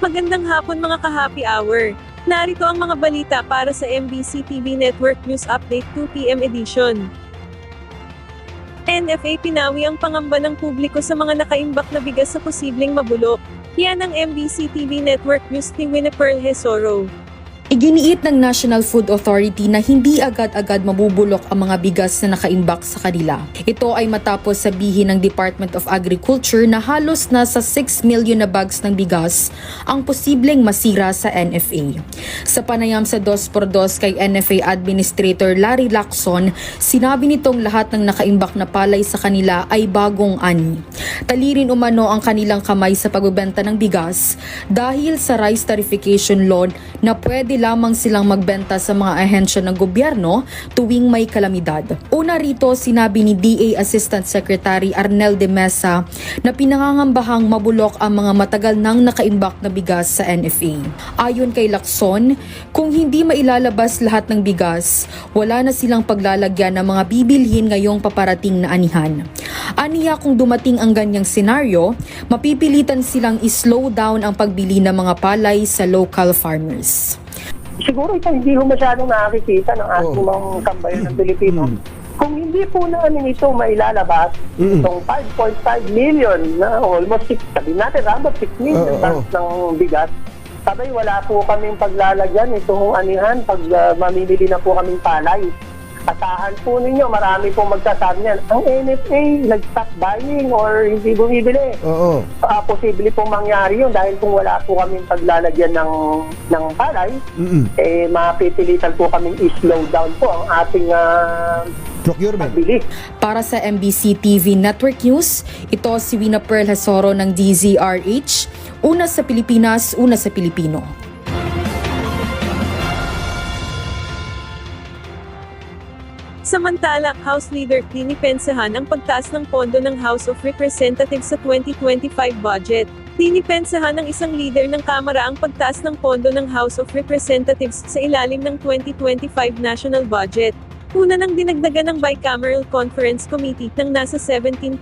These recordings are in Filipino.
Magandang hapon mga ka-happy hour. Narito ang mga balita para sa MBC TV Network News Update 2 PM edition. NFA pinawi ang pangamba ng publiko sa mga nakaimbak na bigas sa posibleng mabulok. Yan ang MBC TV Network News ni Winnie-Pearl Hesoro. Iginiit ng National Food Authority na hindi agad-agad mabubulok ang mga bigas na nakaimbak sa kanila. Ito ay matapos sabihin ng Department of Agriculture na halos nasa 6 million na bags ng bigas ang posibleng masira sa NFA. Sa panayam sa 2x2 kay NFA Administrator Larry Lacson, sinabi nitong lahat ng nakaimbak na palay sa kanila ay bagong ani. Talirin umano ang kanilang kamay sa pagbebenta ng bigas dahil sa rice tarification law na pwede lamang silang magbenta sa mga ahensya ng gobyerno tuwing may kalamidad. Una rito, sinabi ni DA Assistant Secretary Arnel de Mesa na pinangangambahang mabulok ang mga matagal nang nakaimbak na bigas sa NFA. Ayon kay Lacson, kung hindi mailalabas lahat ng bigas, wala na silang paglalagyan ng mga bibilhin ngayong paparating na anihan. Aniya kung dumating ang ganyang senaryo, mapipilitan silang i-slow down ang pagbili ng mga palay sa local farmers. Siguro ito hindi ho masyadong nakakikita ng ating mga kambayan ng Pilipino. Kung hindi po namin ito mailalabas, itong 5.5 million na almost 6, sabi natin, about 6 million bags ng bigas, sabay wala po kaming paglalagyan itong anihan pag mamimili na po kaming palay. Asahan po ninyo, marami pong magsasabi niyan, ang NFA nag-stop buying or hindi bumibili. Posible pong mangyari yun dahil kung wala po kaming paglalagyan ng palay, mapipilitan po kaming i-slow down po ang ating procurement. pagbili. Para sa MBC TV Network News, ito si Winnie-Pearl Hesoro ng DZRH, una sa Pilipinas, una sa Pilipino. Samantala, House Leader dinipensahan ang pagtaas ng pondo ng House of Representatives sa 2025 budget. Dinipensahan ng isang leader ng Kamara ang pagtaas ng pondo ng House of Representatives sa ilalim ng 2025 national budget. Una nang dinagdagan ng Bicameral Conference Committee ng nasa 17.3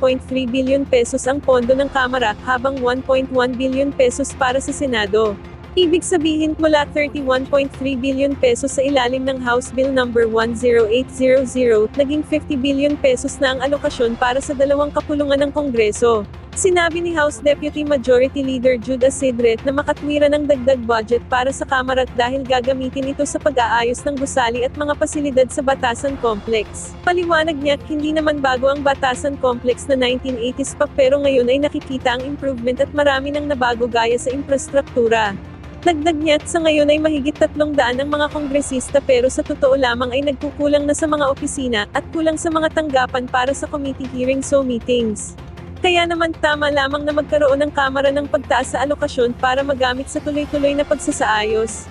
billion pesos ang pondo ng Kamara habang 1.1 billion pesos para sa Senado. Ibig sabihin mula 31.3 billion pesos sa ilalim ng House Bill No. 10800, naging 50 billion pesos na ang alokasyon para sa dalawang kapulungan ng Kongreso. Sinabi ni House Deputy Majority Leader Jude Asidret na makatwiran ng dagdag budget para sa Kamara dahil gagamitin ito sa pag-aayos ng gusali at mga pasilidad sa Batasan Complex. Paliwanag niya, hindi naman bago ang Batasan Complex na 1980s pa pero ngayon ay nakikita ang improvement at marami nang nabago gaya sa infrastruktura. Dagdag niya't sa ngayon ay mahigit 300 ang mga kongresista pero sa totoo lamang ay nagkukulang na sa mga opisina at kulang sa mga tanggapan para sa committee hearings o meetings. Kaya naman tama lamang na magkaroon ng Kamara ng pagtaas sa alokasyon para magamit sa tuloy-tuloy na pagsasaayos.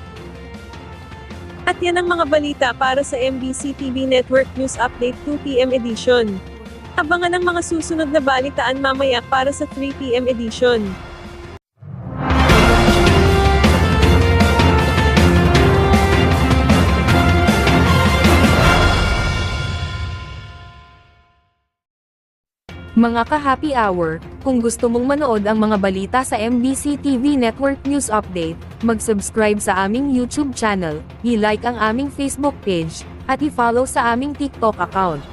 At yan ang mga balita para sa MBC TV Network News Update 2 PM edition. Abangan ang mga susunod na balitaan mamaya para sa 3 PM edition. Mga ka-happy hour, kung gusto mong manood ang mga balita sa MBC TV Network News Update, mag-subscribe sa aming YouTube channel, i-like ang aming Facebook page, at i-follow sa aming TikTok account.